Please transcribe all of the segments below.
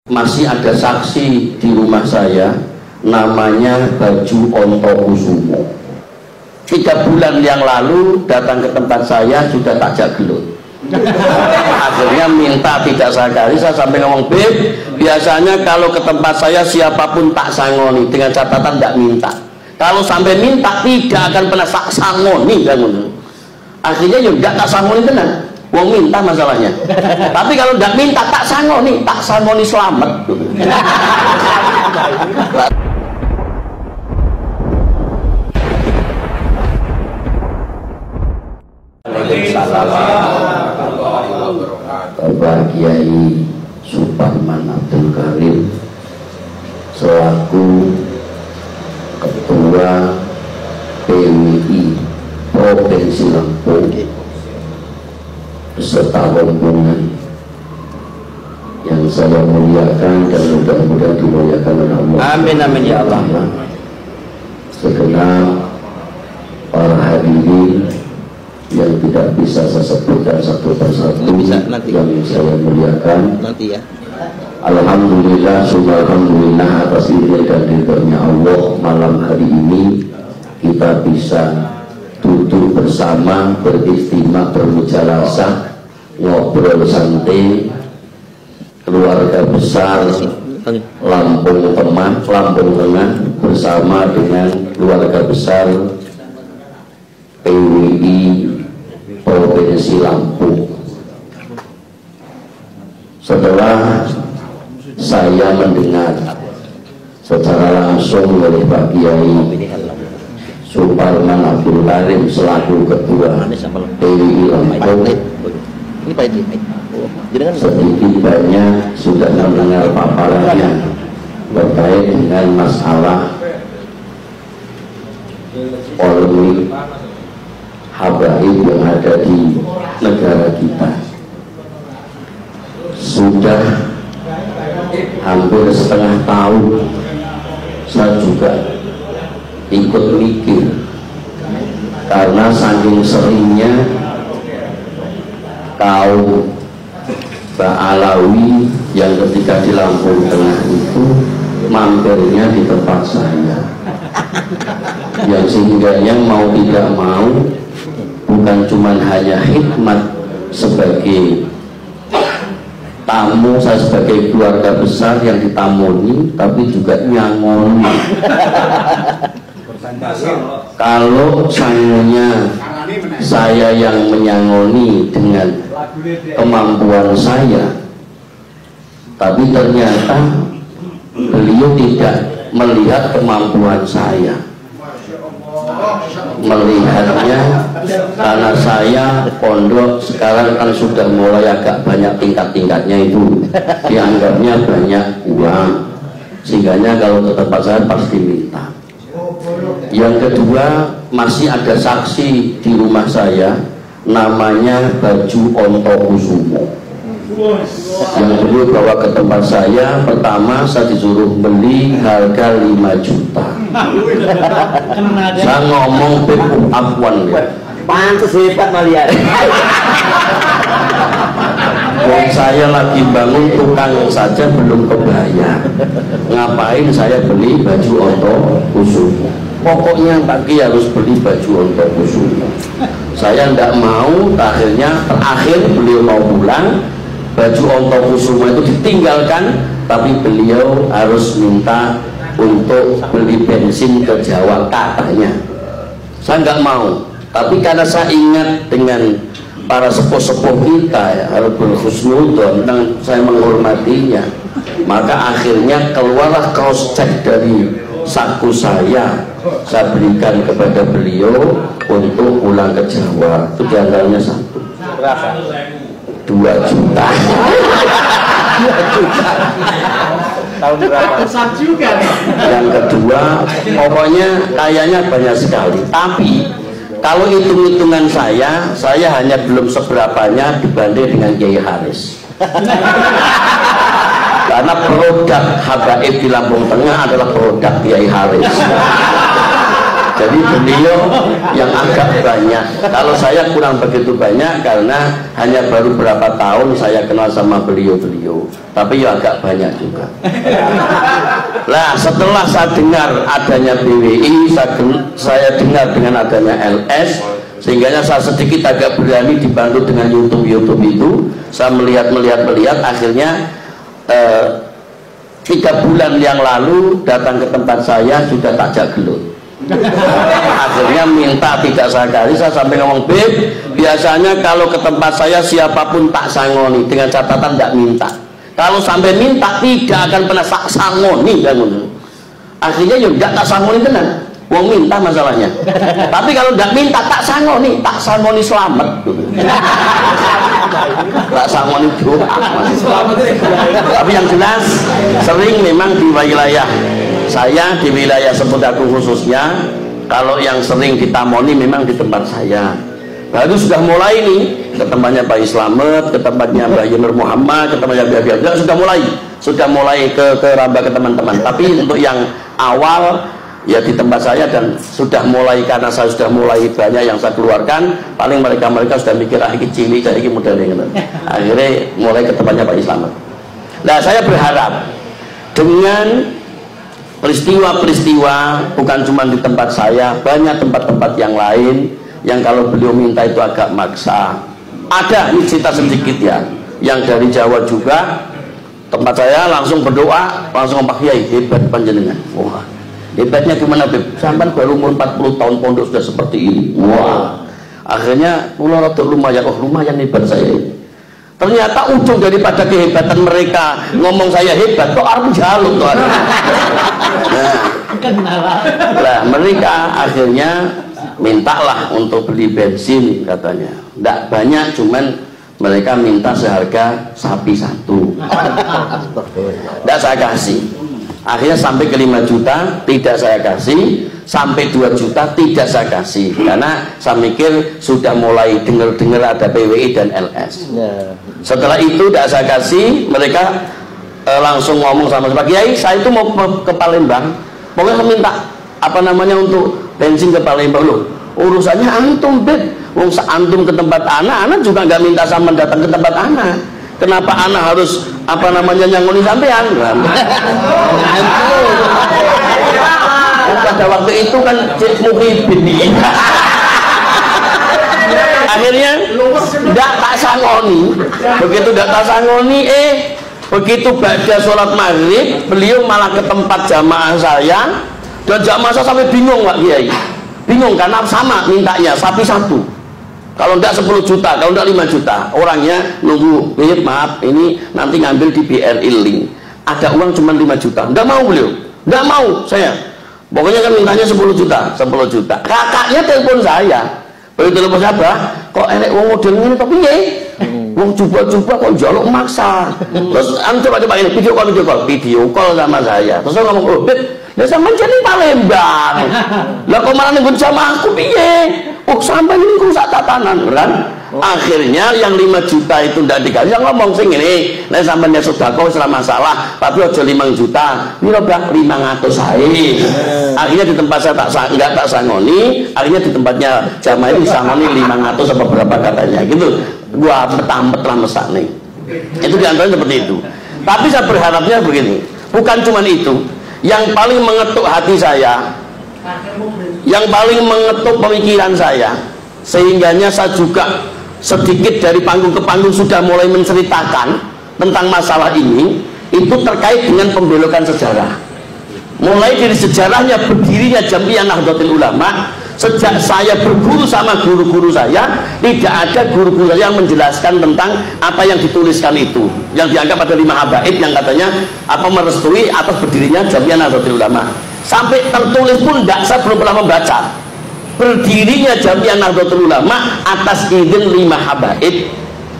Masih ada saksi di rumah saya, namanya Baju Ontokusumo. 3 bulan yang lalu datang ke tempat saya, sudah tak jagelut. Akhirnya minta tidak sadari, saya sampai ngomong, Beb, biasanya kalau ke tempat saya siapapun tak sangoni, dengan catatan tidak minta. Kalau sampai minta tidak akan pernah tak sangoni. Akhirnya ya tidak tak sangoni tenang. Wong minta masalahnya. Tapi kalau tidak minta tak sangoni selamat. Bapak Kiai Suparman Abdul Karim selaku Ketua PWI Provinsi Lampung beserta rombongan yang saya muliakan dan mudah-mudahan dimuliakan oleh Allah. Amin amin ya Allah. Segenap para hadirin yang tidak bisa saya sebutkan satu persatu yang saya muliakan. Nanti ya. Alhamdulillah, alhamdulillah atas izin dan ridhonya Allah, malam hari ini kita bisa duduk bersama, beristimewa, bermujalasah, ngobrol santai, keluarga besar Lampung Tengah bersama dengan keluarga besar PWI Provinsi Lampung. Setelah saya mendengar secara langsung oleh Pak Kiai Suparman Abdul Karim selaku Ketua PWI Lampung, sedikit banyak sudah mendengar paparannya terkait dengan masalah polemik habaib yang ada di negara kita. Sudah hampir setengah tahun saya juga ikut mikir, karena saking seringnya kaum Ba'alawi yang ketika di Lampung Tengah itu mampirnya di tempat saya, yang sehingga yang mau tidak mau bukan cuma hanya khidmat sebagai tamu, saya sebagai keluarga besar yang ditamuni, tapi juga nyangoni. Kalau sayangnya saya yang menyangoni dengan kemampuan saya, tapi ternyata beliau tidak melihat kemampuan saya, melihatnya karena saya pondok sekarang kan sudah mulai agak banyak tingkat-tingkatnya, itu dianggapnya banyak uang, sehingga kalau ke tempat saya pasti minta. Yang kedua, masih ada saksi di rumah saya, namanya Baju Ontokusumo, yang dulu bawa ke tempat saya. Pertama saya disuruh beli harga 5 juta. Saya ngomong beku afwan ya, pantes hebat malian. Wong saya lagi bangun tukang saja belum kebayar, ngapain saya beli baju Ontokusumo? Pokoknya pagi harus beli baju Ontokusumo. Saya tidak mau. Terakhir beliau mau pulang, baju Ontokusumo itu ditinggalkan, tapi beliau harus minta untuk beli bensin ke Jawa katanya. Saya nggak mau, tapi karena saya ingat dengan para sepuh-sepuh kita ya, harus berhusnudon dan saya menghormatinya, maka akhirnya keluarlah cross check dari saku saya berikan kepada beliau untuk pulang ke Jawa. Itu diantaranya 1. Berapa? 2 juta. 2 juta. Tahun berapa? Besar juga. Yang kedua, pokoknya kayaknya banyak sekali. Tapi kalau hitung-hitungan saya hanya belum seberapanya dibanding dengan Kiai Haris. Karena produk habaib di Lampung Tengah adalah produk Kiai Haris. Jadi beliau yang agak banyak. Kalau saya kurang begitu banyak karena hanya baru berapa tahun saya kenal sama beliau-beliau. Tapi ya agak banyak juga. Nah, setelah saya dengar adanya BWI, saya dengar dengan adanya LS, sehingga saya sedikit agak berani dibantu dengan YouTube itu. Saya melihat, akhirnya 3 bulan yang lalu datang ke tempat saya sudah takjak gelut. Akhirnya minta tidak saya kasih. Saya sampai ngomong, Beb, biasanya kalau ke tempat saya siapapun tak sangoni, dengan catatan tidak minta. Kalau sampai minta tidak akan pernah tak sangoni. Akhirnya ya tidak tak sangoni tenan. Wong minta masalahnya. Tapi kalau tidak minta tak sangoni selamat. Tak sangoni doa. Tapi yang jelas sering memang di wilayah saya, di wilayah Sempedaku khususnya, kalau yang sering ditamoni memang di tempat saya. Baru sudah mulai nih ke tempatnya Pak Slamet, ke tempatnya Mbak Yunur Muhammad, ke tempatnya Mbak Biar, sudah mulai ke Ramba ke teman-teman. Tapi untuk yang awal ya di tempat saya, dan sudah mulai karena saya sudah mulai banyak yang saya keluarkan, paling mereka sudah mikir ini cilik, saya ini modelnya. Akhirnya mulai ke tempatnya Pak Slamet. Nah, saya berharap dengan peristiwa-peristiwa bukan cuma di tempat saya, banyak tempat-tempat yang lain yang kalau beliau minta itu agak maksa. Ada, ini cerita sedikit ya, yang dari Jawa juga, tempat saya langsung berdoa, langsung Pak Kiai, hebat panjenengan. Wah, hebatnya gimana, Beb? Sampai baru umur 40 tahun pondok sudah seperti ini. Wah, akhirnya mulai lumayan hebat saya. Ternyata ujung daripada kehebatan mereka ngomong saya hebat, kok arep jaluk tuh. Nah, mereka akhirnya mintalah untuk beli bensin katanya. Tidak banyak, cuman mereka minta seharga sapi 1. Tidak saya kasih. Akhirnya sampai ke 5 juta tidak saya kasih, sampai 2 juta tidak saya kasih, karena saya mikir sudah mulai dengar ada PWI dan LS. Setelah itu tidak saya kasih, mereka langsung ngomong sama Pak Kiai, saya itu mau ke Palembang, pokoknya saya minta untuk bensin ke Palembang. Loh, urusannya antum, Beb. Wong antum ke tempat anak juga nggak minta sama datang ke tempat anak. Kenapa anak harus nyangoni sampean? Pada waktu itu kan Cik Muhyiddin. Akhirnya tidak tak sangoni. Begitu tidak tak sangoni, begitu baca sholat maghrib, beliau malah ke tempat jamaah saya. Dan jamaah saya sampai bingung, Pak Kiai. Bingung karena sama mintanya sapi 1. Kalau enggak 10 juta, kalau enggak 5 juta. Orangnya nunggu, maaf, ini nanti ngambil di BRI Link. Ada uang cuma 5 juta. Enggak mau beliau. Enggak mau saya. Pokoknya kan mintanya 10 juta. Kakaknya telepon saya. Begitu telepon saya, kok enek wong model ini tapi piye? Wong coba-coba kok njaluk maksa. Terus coba ini video call sama saya. Terus saya ngomong, "Oh, Beb, lah sampean jadi Palembang. Lah kok malah nggon sama aku piye? Oh, sampai ini kok sak tatanan, kan?" Akhirnya yang 5 juta itu ndak dikasih, ngomong sing ngene, nek sampean sedekah wis ora masalah, tapi aja 5 juta. Piro Bang? 500 sae. Akhirnya di tempat saya enggak tak sangoni, akhirnya di tempatnya jamaah itu sangoni 500 apa berapa katanya gitu. Gua petambet lah mesakne. Itu diantaranya seperti itu. Tapi saya berharapnya begini, bukan cuma itu. Yang paling mengetuk hati saya, yang paling mengetuk pemikiran saya, sehingganya saya juga sedikit dari panggung ke panggung sudah mulai menceritakan tentang masalah ini, itu terkait dengan pembelokan sejarah. Mulai dari sejarahnya berdirinya Jam'iyah Nahdlatul Ulama. Sejak saya berguru sama guru-guru saya, tidak ada guru-guru yang menjelaskan tentang apa yang dituliskan itu, yang dianggap ada 5 habaib yang katanya merestui atas berdirinya Jam'iyah Nahdlatul Ulama. Sampai tertulis pun saya belum pernah membaca berdirinya Jam'iyah Nahdlatul Ulama atas izin 5 habaib.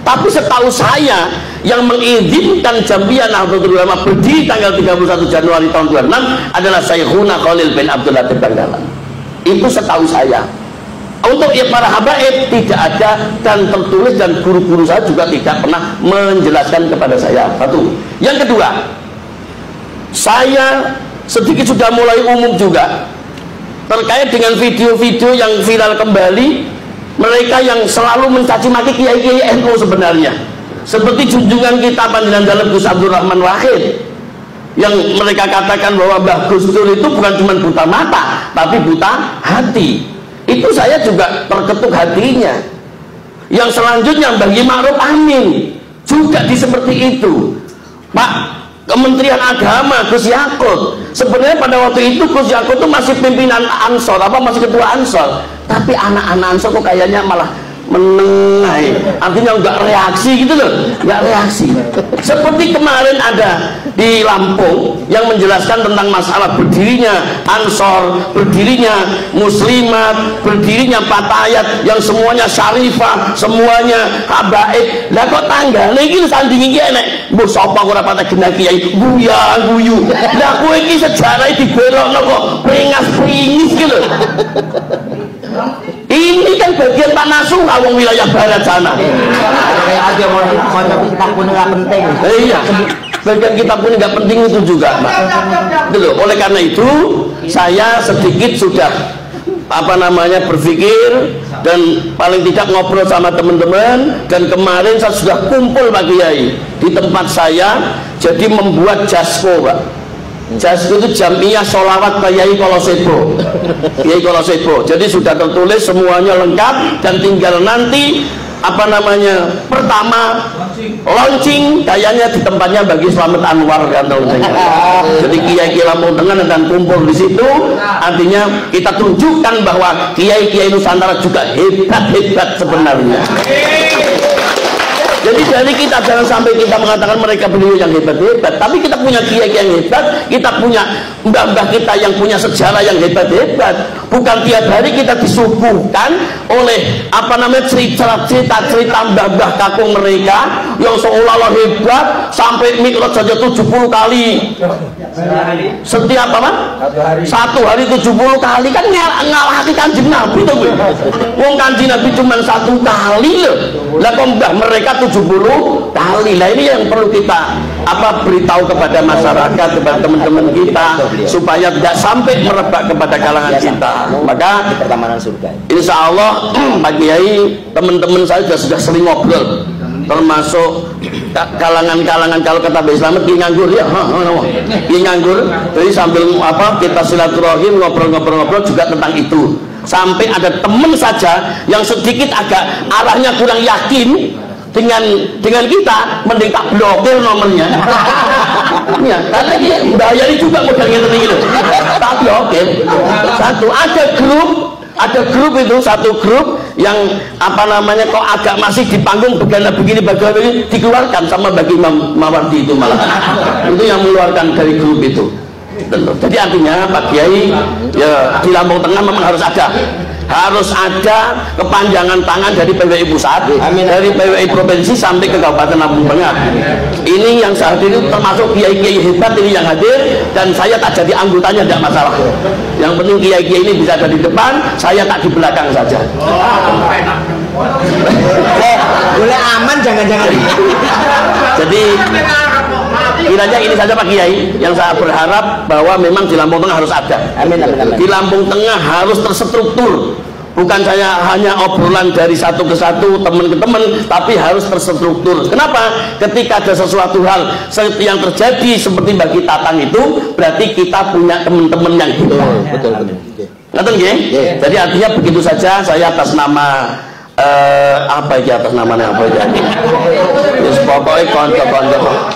Tapi setahu saya yang mengizinkan Jam'iyah Nahdlatul Ulama berdiri tanggal 31 Januari tahun 2006 adalah Syekhuna Khalil bin Abdul Latif Bangkalan. Itu setahu saya. Untuk para habaib tidak ada dan tertulis, dan guru-guru saya juga tidak pernah menjelaskan kepada saya. Satu. Yang kedua, saya sedikit sudah mulai umum juga. terkait dengan video-video yang viral kembali, mereka yang selalu mencaci maki kiai-kiai NU sebenarnya, seperti junjungan kita Panjenengan Dalem Gus Abdul Rahman Wahid, yang mereka katakan bahwa Mbah Gus Dur itu bukan cuma buta mata tapi buta hati. Itu saya juga terketuk hatinya. Yang selanjutnya Mbah Kiai Ma'ruf Amin juga seperti itu. Pak Kementerian Agama Gus Yakut, sebenarnya pada waktu itu Gus Yakut itu masih pimpinan Ansor, masih ketua Ansor, tapi anak-anak Ansor kok kayaknya malah menengai, artinya nggak reaksi gitu loh, nggak reaksi. Seperti kemarin ada di Lampung yang menjelaskan tentang masalah berdirinya Ansor, berdirinya Muslimat, berdirinya Patayat yang semuanya syarifah, semuanya habaib. Lah kok tanggane iki sandingi iki enek mbok sapa ora patah genah kiai guya guyu. Lah kowe iki sejarah dibelokno kok pringas-pringis gitu loh. Ini kan bagian tanah Sungai wong wilayah barat sana. Ada mau kitab pun nggak penting. Iya, bagian kitab pun nggak penting itu juga, Pak. Gitu. Oleh karena itu, saya sedikit sudah berpikir dan paling tidak ngobrol sama teman-teman, dan kemarin saya sudah kumpul Pak Kiai di tempat saya, jadi membuat jasko, Pak. Jasko itu Jamiah Sholawat Kiai Kolosebo. Kiai Kolosebo. Jadi sudah tertulis semuanya lengkap, dan tinggal nanti pertama launching kayaknya di tempatnya bagi Slamet Anwar kan. Jadi kiai-kiai Lampung Tengah dan kumpul di situ, artinya kita tunjukkan bahwa kiai-kiai Nusantara juga hebat-hebat sebenarnya. Jadi dari kita jangan sampai kita mengatakan mereka beliau yang hebat-hebat, tapi kita punya kiai yang hebat, kita punya mbah-mbah kita yang punya sejarah yang hebat-hebat. Bukan tiap hari kita disuguhkan oleh cerita-cerita mbah-mbah kakung mereka yang seolah-olah hebat sampai mikrot saja 70 kali. Setiap satu hari 70 kali kan ngalahati Kanjeng Nabi tuh. Wong Kanjeng Nabi cuma 1 kali loh. Lah kok mbah mereka 70 kali. Lah ini yang perlu kita beritahu kepada masyarakat, kepada teman-teman kita, supaya tidak sampai merebak kepada kalangan kita. Maka pertamanan surga, insya Allah Pak Kiai, teman-teman saya sudah sering ngobrol, termasuk kalangan-kalangan, kalau kata Islam ki nganggur ya, ki nganggur. Jadi sambil kita silaturahim, ngobrol-ngobrol juga tentang itu. Sampai ada teman saja yang sedikit agak arahnya kurang yakin dengan kita, mending tak blokir nomornya. Ya, karena dia bayari juga modal gitu. Tak blokir. Satu, ada grup itu, satu grup yang kok agak masih di panggung begini dikeluarkan sama bagi Imam Mawardi itu malah. Itu yang mengeluarkan dari grup itu. Jadi artinya Pak Kiai ya di Lampung Tengah memang harus ada kepanjangan tangan dari PWI pusat, dari PWI provinsi sampai ke Kabupaten Lampung Tengah. Ini yang saya hadir itu termasuk kiai-kiai hebat ini yang hadir, dan saya tak jadi anggotanya tidak masalah. Yang penting kiai-kiai ini bisa ada di depan, saya tak di belakang saja. Boleh aman, jangan-jangan. Jadi kiranya ini saja Pak Kiai yang saya berharap, bahwa memang di Lampung Tengah harus ada. Amin. Di Lampung Tengah harus terstruktur. Bukan saya hanya obrolan dari satu ke satu, teman ke teman, tapi harus terstruktur. Kenapa? Ketika ada sesuatu hal yang terjadi seperti bagi Tatang itu, berarti kita punya teman-teman yang hebat. Betul. Ngerti nggih? Jadi artinya begitu saja. Saya atas nama atas namanya apa ya? Terus pokoknya konco-konco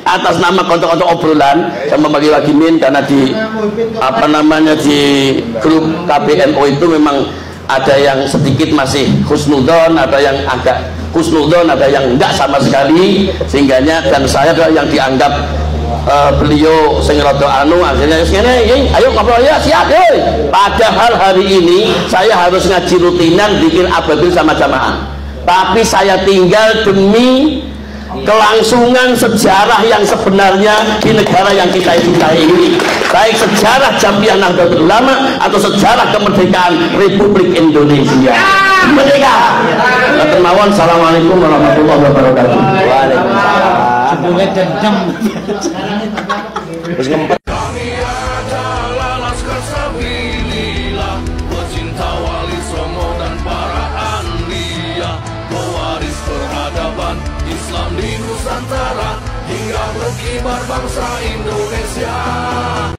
atas nama konco-konco obrolan sama bagi Wagimin, karena di di grup KBNO itu memang ada yang sedikit masih husnudon, ada yang agak husnudon, ada yang enggak sama sekali, sehingganya dan saya yang dianggap beliau sing rada akhirnya ayo ngobrol ya, siap deh. Padahal hari ini saya harus ngaji rutinan zikir ababil sama jamaah, tapi saya tinggal demi kelangsungan sejarah yang sebenarnya di negara yang kita cintai ini, baik sejarah Jamiah Nahdlatul Ulama atau sejarah kemerdekaan Republik Indonesia. Merdeka. Assalamualaikum warahmatullahi wabarakatuh. Waalaikumsalam. berkibar bangsa Indonesia.